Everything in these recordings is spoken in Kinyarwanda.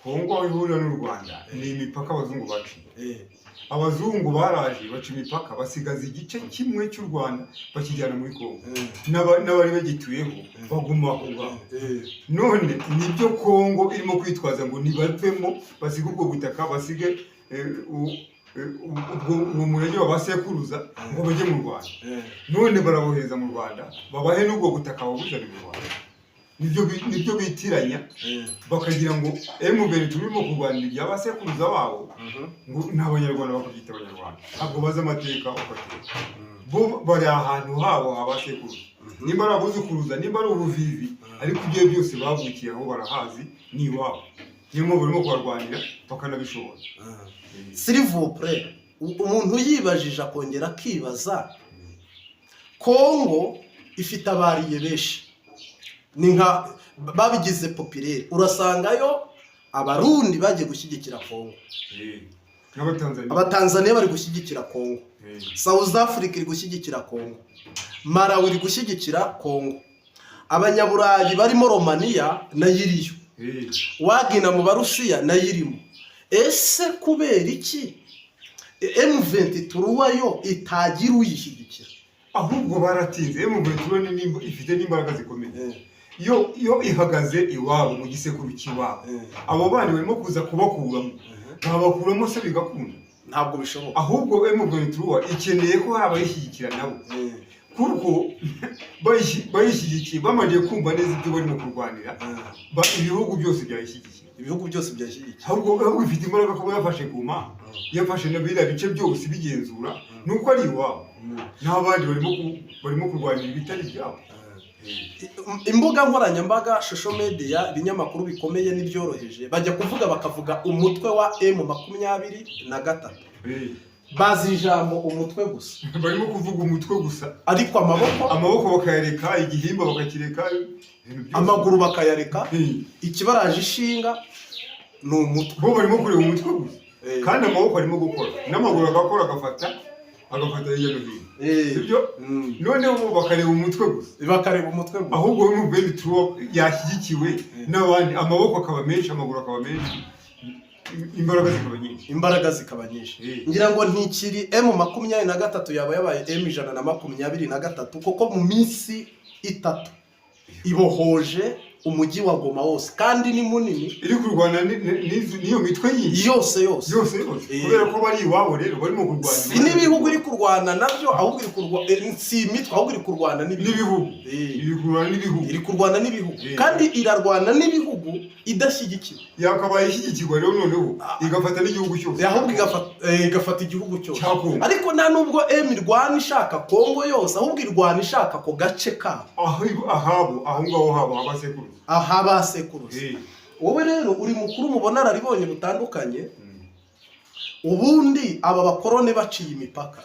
Kongo aho ihurira n'u Rwanda ni imipaka abazungu baciye. Abazungu baraje baca imipaka basigaza igice kimwe cy'u Rwanda bakijyana muri Kongo. N'abari bagituyeho baguma aho ngaho. None nibyo Kongo irimo kwitwaza ngo nibavemo basiga ubwo butaka basige ubwo murenge wabasekuruza ngo bajye mu Rwanda. None baraboheza mu Rwanda babahe n'ubwo butaka babuzane mu Rwanda. Nibyo bitiranya bakagira ngo M23 turimo kurwanira iby'abasekuruza babo ngo n'abanyarwanda bakabyita abanyarwanda. Ntabwo bazi amateka ufatira. Bo bari ahantu habo habasekuruza. Nimba ari abuzukuruza nimba ari ubuvivi ariko ibyo byose bavukiye aho barahazi ni iwabo. Niyo mpamvu barimo kubarwanira bakanabishobora. S'il vous plaît, umuntu yibajije akongera akibaza, Kongo ifite abariye benshi, ni nka babigize populaire, urasangayo abarundi bagiye gushyigikira Kongo, abatanzania bari gushyigikira Kongo, South Africa iri gushyigikira Kongo, Malawi iri gushyigikira Kongo, abanyaburayi barimo Romania nayo iriyo, wagina mu Barusiya nayo irimo. Ese kubera iki M23 yo itagira uyishyigikira? Ahubwo baratinze. M23 ifite n'imbaraga zikomeye. Yo ihagaze iwabo mu gisekuru cy'iwabo. Abo bandi barimo kuza kubakuramo. Babakuramo se bigakunda? Ntabwo bishoboka. Ahubwo M23 ikeneye ko haba yishyigikira nabo. Kuko bayishyigikiye bamaze kumva neza ibyo barimo kurwanira, ibihugu byose byayishyigikiye. Ibihugu byose byashyigikiye. Ahubwo ifite imbaraga kuba yafashe Goma, yafashe na biriya bice byose bigenzura, nuko ari iwabo. N'abandi barimo kurwanira ibitari byabo. Imbuga nkoranyambaga, social media, ibinyamakuru bikomeye n'ibyoroheje bajya kuvuga bakavuga umutwe wa M23. Bazi ijambo umutwe gusa. Barimo kuvuga umutwe gusa. Ariko amaboko bakayareka, igihimba bakakireka, amaguru bakayareka. Ikibaraje ishinga ni umutwe. Bo barimo kureba umutwe gusa. Kandi amaboko arimo gukora. N'amaguru agakora agafata hirya no hino. Sibyo? Noneho bakareba umutwe gusa. Bakareba umutwe gusa. Ahubwo M23 yashyigikiwe n'abandi, amaboko akaba menshi, amaguru akaba menshi. Imbaraga zikaba nyinshi. Ngira ngo ntikiri M23 yaba yabaye M123 kuko mu minsi 3 ibohoje umujyi wa Goma wose, kandi ni munini. Iri kurwana niyo mitwe yose kubera ko bari iwabo rero barimo kurwana. N'ibihugu iri kurwana nabyo, ahubwo iri kurwana si imitwe, ahubwo iri kurwana n'ibihugu. Iri kurwana n'ibihugu kandi irarwana n'ibihugu idashyigikiwe. Yakabaye ishyigikirwa rero noneho igafata n'igihugu cyose. Ahubwo igafata igihugu cyose. Ariko nta nubwo M irwana ishaka Kongo yose, ahubwo irwana ishaka ko gace ka aho ngaho habo abasekuruza. Abasekuruza. Wowe rero uri mukuru mubona araribonye butandukanye. Ubundi aba bakorone baciye imipaka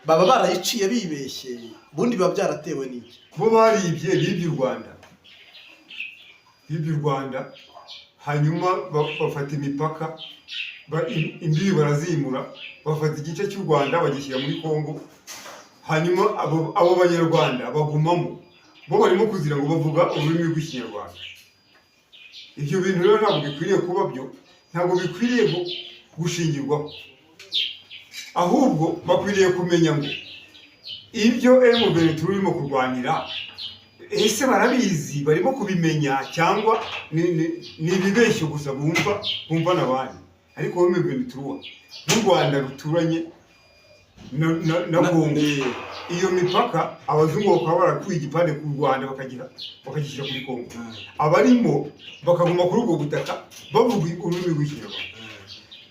baba barayiciye bibeshye, ubundi biba byaratewe n'iki? Bo baribye bibye u Rwanda hanyuma bafata imipaka, imbibi barazimura, bafata igice cy'u Rwanda bagishyira muri Kongo, hanyuma abo banyarwanda bagumamo. Bo barimo kuzira ngo bavuga ururimi rw'Ikinyarwanda. Ibyo bintu rero ntabwo bikwiriye kuba byo, ntabwo bikwiriye gushingirwaho. Ahubwo bakwiriye kumenya ngo ibyo M23 turimo kurwanira, ese barabizi, barimo kubimenya cyangwa ni ibibeshyo gusa bumva n'abandi. Ariko M23 n'u Rwanda ruturanye na Kongo, iyo mipaka abazungu bakaba barakuye igipande ku Rwanda bakagishyira kuri Kongo. Abarimo bakaguma kuri ubwo butaka bavuga ururimi rw'Ikinyarwanda.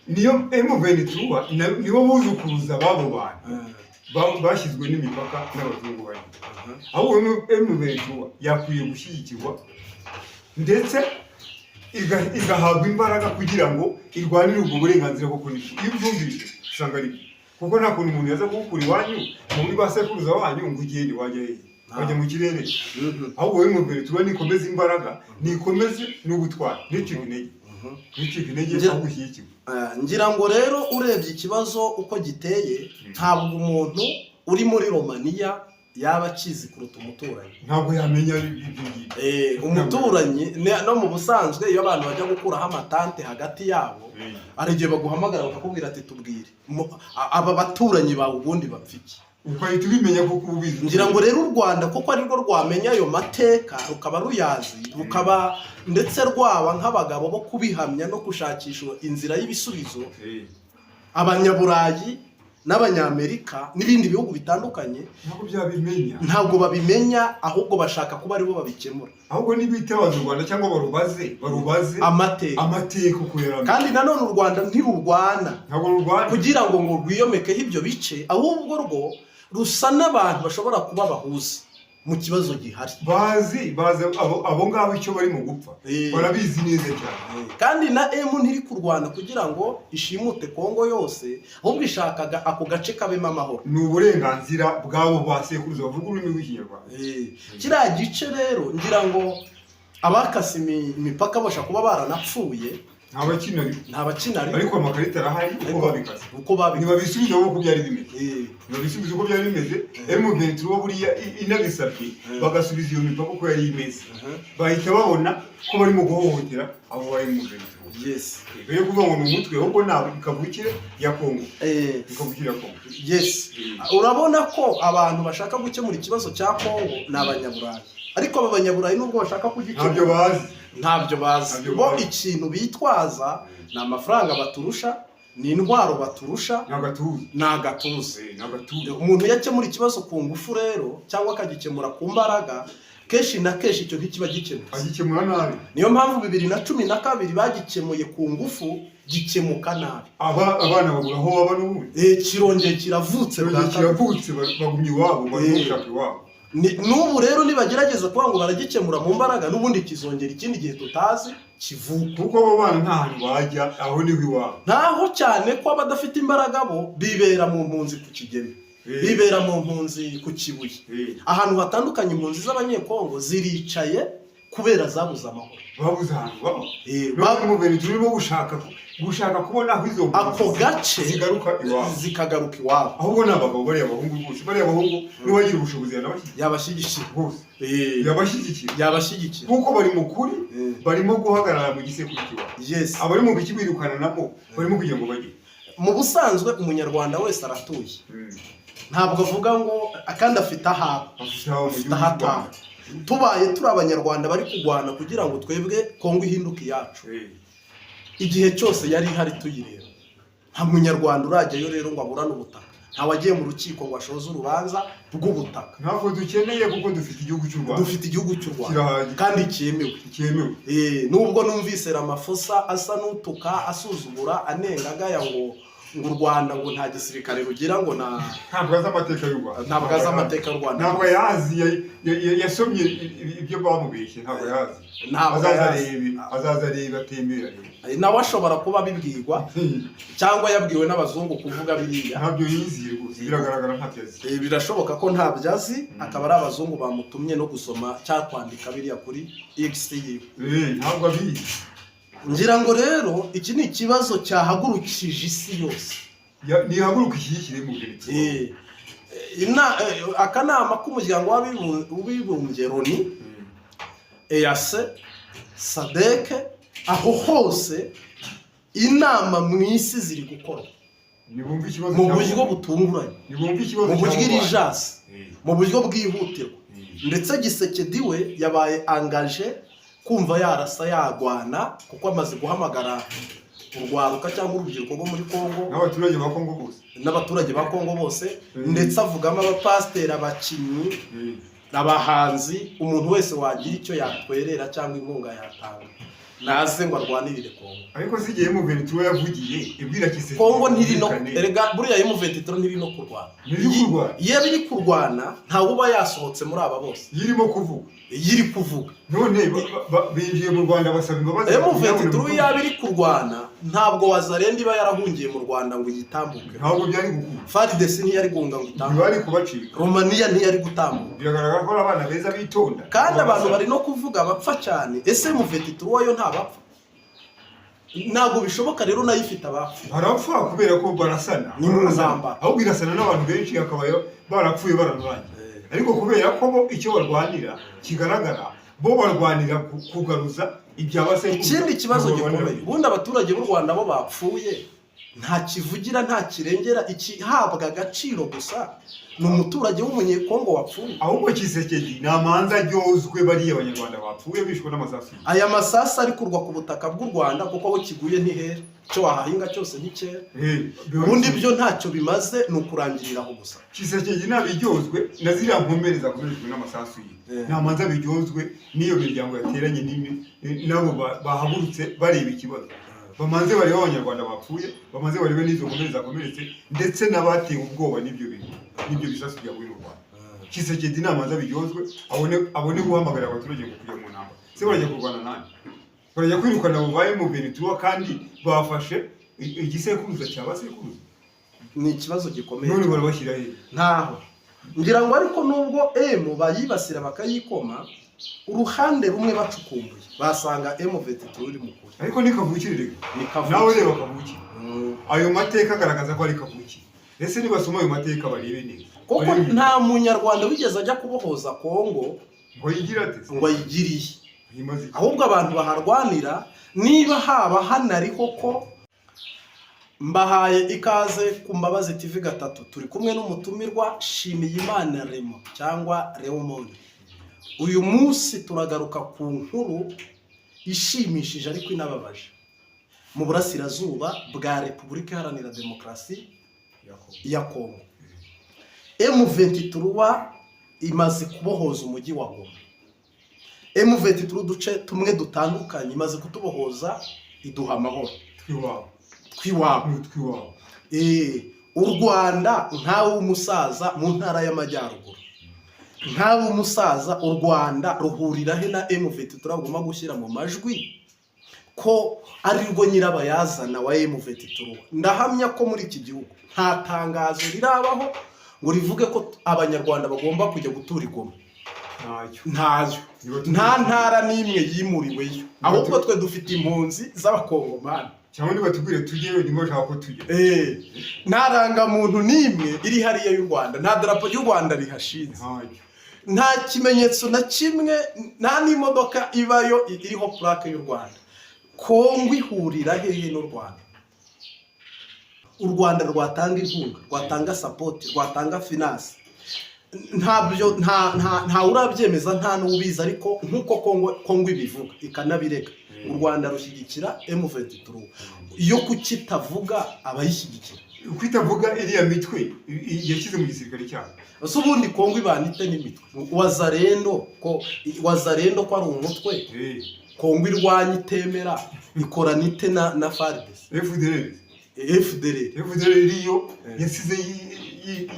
Niyo M23 nibo buzukuruza babo bantu bashyizwe n'imipaka n'abazungu bari. Ahubwo M23 yakwiye gushyigikirwa ndetse igahabwa imbaraga kugira ngo irwanire ubwo burenganzira bwo kunisha. Iyo ubyumvise usanga ari kuko nta kuntu umuntu yaza kugukura iwanyu muri basekuruza wanyu ngo ugende wajya mu kirere. Ahubwo M23 nikomeze imbaraga, nikomeze n'ubutwari, nicika intege aho gushyigikirwa. Ngira ngo rero urebye ikibazo uko giteye, ntabwo umuntu uri muri Romania yaba akizi kuruta umuturanyi. Ntabwo yamenya ibyo umuturanyi no mu busanzwe iyo abantu bajya gukuraho amatante hagati yabo ari igihe baguhamagara bakakubwira ati tubwire aba baturanyi bawe ubundi bapfiki, ukahita ubimenya kuko ubizi. ngira ngo rero u Rwanda kuko ari rwo rwamenya ayo mateka rukaba ruyazi, rukaba ndetse rwaba nk'abagabo bo kubihamya no gushakisha inzira y'ibisubizo, abanyaburayi n'abanyamerika n'ibindi bihugu bitandukanye ntabwo babimenya, ahubwo bashaka kuba aribo babikemura. Ahubwo nibitabaza u Rwanda cyangwa barubaze amateka uko yaramye. Kandi nanone u Rwanda ntirurwana kugira ngo rwiyomekeho ibyo bice, ahubwo rwo rusa n'abantu bashobora kuba bahuza mu kibazo gihari. Bazi abo ngabo icyo bari mu gupfa barabizi neza cyane. Kandi na ntiri kurwana kugira ngo ishimute Kongo yose, ahubwo ishakaga ako gace kabemo amahoro. Ni uburenganzira bwabo basekuruza bavuga ururimi rw'ikinyarwanda. Kiriya gice rero ngira ngo abakase imipaka bashaka kuba baranapfuye, nta bakinari ariko amakarita arahari uko babikaze ntibabisubiza uko byari bimeze. Ntibabisubiza uko byari bimeze. M23 bo buriya inabisabye bagasubiza iyo mipaka uko yari imeze, bahita babona ko barimo guhohotera abo bari mu M23. Yes, rero kuvuga ngo ni umutwe ahubwo ntabwo ikavukire ya Kongo. Ikavukire ya Kongo. Yes, urabona ko abantu bashaka gukemura ikibazo cya Kongo ni abanyaburayi, ariko aba banyaburayi nubwo bashaka kugikemura ntabyo bazi. Bo ikintu bitwaza ni amafaranga baturusha, ni intwaro baturusha, n'agatuza. Umuntu yakemura ikibazo ku ngufu rero cyangwa akagikemura ku mbaraga, kenshi na kenshi icyo ntikiba agikemura nabi. Niyo mpamvu 2012 bagikemuye ku ngufu gikemuka nabi. Abana babura aho baba n'ubundi. Kirongeye kiravutse bagumye iwabo barushaka iwabo. N'ubu rero nibagerageza kuvuga ngo baragikemura mu mbaraga, n'ubundi kizongera ikindi gihe tutazi kivuka. Kuko abo bana nta hantu bajya, aho niho iwabo. Ntaho cyane ko abadafite imbaraga bo bibera mu mpunzi ku Kigeme, bibera mu mpunzi ku Kibuye, ahantu hatandukanye. Impunzi z'abanyekongo ziricaye kubera zabuze amahoro, babuze ahantu baba. Mu bintu turimo gushaka kubona aho izo ako gace zikagaruka iwabo. Ahubwo n'abagabo bari abahungu bose, bari abahungu n'uwagira ubushobozi yabashyigikira bose, yabashyigikira kuko bari mu kuri, barimo guhagarara mu gisekuru kiwabo. Yes, abari mu biki birukana nabo barimo kugira ngo bajye. Mu busanzwe umunyarwanda wese aratuye, ntabwo avuga ngo kandi afite ahataha. Tubaye turi abanyarwanda bari kugwana kugira ngo twebwe Kongo ihinduke iyacu, igihe cyose yari ihari tuyireba. Nta munyarwanda urajyayo rero ngo aburane ubutaka, nta wagiye mu rukiko ngo ashoze urubanza rw'ubutaka. Ntabwo dukeneye kuko dufite igihugu cy'u Rwanda. Dufite igihugu cy'u Rwanda kandi cyemewe. Nubwo numvise Ramaphosa asa n'utuka, asuzugura, anenga agaya ngo u Rwanda ngo nta gisirikare rugira, ngo ntabwo azi amateka y'u Rwanda. Ntabwo azi amateka y'u Rwanda. Ntabwo yazi, yasomye ibyo bamubeshye. Ntabwo yazi. Azaza areba atembera. Nawe ashobora kuba abibwirwa cyangwa yabwiwe n'abazungu kuvuga biriya. Ntabyo yiziye rwose, biragaragara ntabyo azi. Birashoboka ko ntabyo azi, akaba ari abazungu bamutumye no gusoma cyangwa kwandika biriya kuri X yiwe. Ntabwo abizi. Ngira ngo rero iki ni ikibazo cyahagurukije isi yose. Nihaguruka ishyikire mu gihe. Akanama k'umuryango w'abibumbye Loni, EAC, SADC, aho hose inama mu isi ziri gukora mu buryo butunguranye, mu buryo irijasi, mu buryo bwihutirwa. Ndetse Gisekedi we yabaye angaje kumva yarasa yagwana, kuko amaze guhamagara urwaruka cyangwa urubyiruko rwo muri Kongo n'abaturage ba Kongo bose, ndetse avugamo abapasiteri, abakinnyi, abahanzi, umuntu wese wagira icyo yakwerera cyangwa inkunga yatanga naze ngo arwanirire Kongo. Ariko zigiye mu M23 yavugiye ibwira Kisekedi Kongo ntiri no erega buriya M23 ntiri no kurwana. Iyo biri kurwana ntawe uba yasohotse muri aba bose. Yiri kuvuga. None binjiye mu Rwanda basaba imbabazi. M23 yabiri kurwana ntabwo Wazarenda iba yarahungiye mu Rwanda ngo yitambuke. Ntabwo byari gukunda. FARDC ntiyari gunga ngo itambuke. Bari kubacika. Romania ntiyari gutambuka. Biragaragara ko abana beza bitonda. Kandi abantu bari no kuvuga bapfa cyane. Ese M23 yo ntabapfa? Ntabwo bishoboka rero nayifite abapfa. Barapfa kubera ko barasana. Ni mu nzamba. Ahubwo irasana n'abantu benshi akabayo barapfuye baranuranye. ariko kubera ko bo icyo barwanira kigaragara, bo barwanira kugaruza ibyabase. Ikindi kibazo gikomeye, ubundi abaturage b'u Rwanda bo bapfuye nta kivugira nta kirengera, ikihabwa agaciro gusa ni umuturage w'umunyekongo wapfuye. Ahubwo Kisekedi namanza ryozwe bariya abanyarwanda bapfuye bishwe n'amasasu. Aya masasu ari kurwa ku butaka bw'u Rwanda kuko aho kiguye ntihera, cyo wahahinga cyose ntikera. Ubundi byo ntacyo bimaze, ni ukurangirira aho gusa. Kisekedi nabiryozwe na ziriya nkomere zakomerejwe n'amasasu ye, namanza biryozwe n'iyo miryango yateranye nabo bahagurutse bareba ikibazo. Bamanze bareba abanyarwanda bapfuye, bamanze barebe n'izo nkomere zakomeretse, ndetse n'abatewe ubwoba n'ibyo bisasu bya buri Rwanda. Kisekedi namanza biryozwe, abone guhamagarira abaturage ngo kujya mu ntambara. Se barajya kurwana nani? Barajya kwirukana abo baye mu Venezuela kandi bafashe igisekuruza cya basekuruza. Ni ikibazo gikomeye. None barabashyira he? Ntaho. Ngira ngo ariko nubwo bayibasira bakayikoma, uruhande rumwe bacukumbuye basanga M23 uri mukuri. Ariko ni kavukire rego. Nawe reba kavukire. Ayo mateka agaragaza ko ari kavukire. Ese nibasoma ayo mateka barebe neza. Kuko nta munyarwanda wigeze ajya kubohoza Kongo ngo yigira ate? Ngo ayigiriye. Ahubwo abantu baharwanira, niba haba hanariho ko mbahaye ikaze ku Mbabazi TV gatatu, turi kumwe n'umutumirwa Nshimiyimana Remo cyangwa Leomond. Uyu munsi turagaruka ku nkuru ishimishije ariko inababaje mu burasirazuba bwa Repubulika Iharanira Demokarasi ya Kongo. M23 imaze kubohoza umujyi wa Goma. M23 duce tumwe dutandukanye imaze kutubohoza, iduha amahoro twiwabo. U Rwanda nkawe umusaza mu ntara y'Amajyaruguru, nkawe umusaza u Rwanda ruhurira he na M23 agomba gushyira mu majwi ko ari rwo nyirabayazana wa M23? Ndahamya ko muri iki gihugu nta tangazo rirabaho ngo rivuge ko abanyarwanda bagomba kujya gutura i Goma. Ntayo. Nta ntara n'imwe yimuriweyo, ahubwo twe dufite impunzi z'abakongomani. Cyangwa niba tubwire tujyeyo nimo nshaka ko tujye. Nta rangamuntu n'imwe iri hariya y'u Rwanda, nta darapo y'u Rwanda rihashinze, nta kimenyetso na kimwe, nta n'imodoka ibayo iriho plaque y'u Rwanda. Kongo ihurira hehe n'u Rwanda? U Rwanda rwatanga inkunga, rwatanga support, rwatanga finance. Ntabyo nta urabyemeza, nta n'ubiza, ariko nkuko Kongo ibivuga ikanabireka, u Rwanda rushyigikira M23. Iyo kukitavuga abayishyigikira, kwitavuga iriya mitwe yashyize mu gisirikare cyabo. Ese ubundi Kongo ibanite n'imitwe wazarendo ko ari umutwe? Kongo irwanya itemera ikoranite na FARDC, FDLR iriyo yasize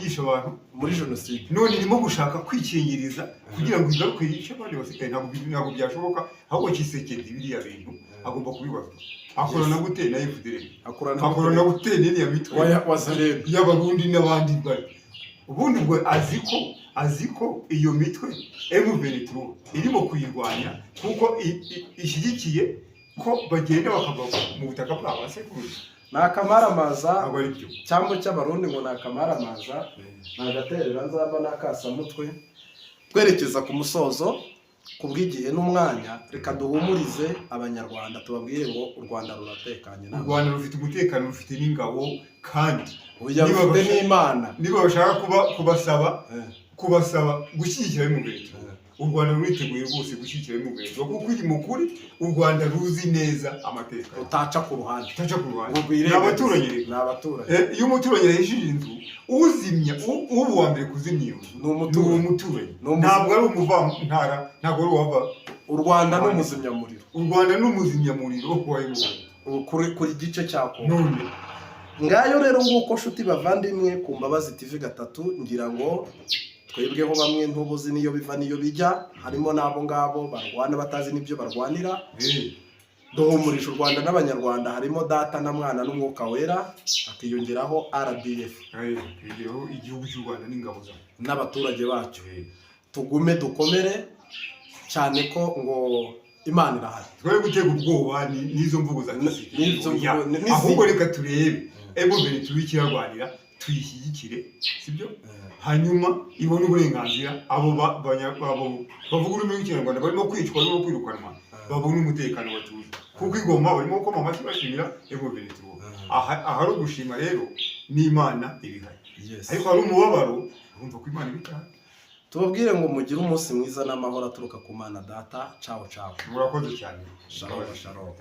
yisha abantu muri jenoside, none irimo gushaka kwikingiriza kugira ngo igaruke yishe abandi basigaye. Ntabwo byashoboka. Ahubwo Kisekedi biriya bintu agomba kubibazwa. Akorana gute na FDLR? Akorana gute n'iriya mitwe wazarendo y'Abarundi n'abandi bari? Ubundi ubwo azi ko iyo mitwe M23 irimo kuyirwanya kuko ishyigikiye ko bagenda bakava mu butaka bwabo basekuruza. Nakamaramaza cyangwa cy'Abarundi ngo nakamaramaza, nagaterera nzaba nakasamutwe. Twerekeza ku musozo kubw'igihe n'umwanya, reka duhumurize abanyarwanda tubabwire ngo u Rwanda ruratekanye. U Rwanda rufite umutekano, rufite n'ingabo, kandi rufite n'Imana. Niba bashaka kubasaba gushyigikira M23, u Rwanda ruriteguye rwose gushyigikira M23 kuko iri mukuri. U Rwanda ruzi neza amateka, utaca ku ruhande. N'abaturanyi. Iyo umuturanyi yahishije inzu, uzimya ubu wa mbere kuzimya iyo ni umuturanyi, ntabwo ari umuvantara, ntabwo ari uwava. U Rwanda n'umuzimyamuriro. U Rwanda n'umuzimyamuriro kuri gice cya Kongo. Ngayo rero nguko nshuti bavandimwe ku Mbabazi TV gatatu, ngira ngo twebweho bamwe ntubuzi niyo biva niyo bijya, harimo n'abo ngabo barwana batazi n'ibyo barwanira. Duhumurije u Rwanda n'abanyarwanda, harimo Data na Mwana n'Umwuka Wera, akiyongeraho RDF, akiyongeraho igihugu cy'u Rwanda n'ingabo n'abaturage bacyo. Tugume dukomere cyane ko ngo Imana irahari. Twari gutega ubwoba n'izo mvugo za Kisekedi, ahubwo reka turebe M23 ikirarwanira, tuyishyigikire sibyo hanyuma ibone uburenganzira abo bavuga ururimi rw'ikinyarwanda barimo kwicwa barimo kwirukanwa babone umutekano batuze kuko igoma barimo gukoma amashyi bashimira M23 ahari ugushima rero n'Imana ibihari ariko hari umubabaro urumva ko Imana ibitaha tubabwire ngo mugire umunsi mwiza n'amahoro aturuka ku Mana Data. Ciao ciao. murakoze cyane. Shalom.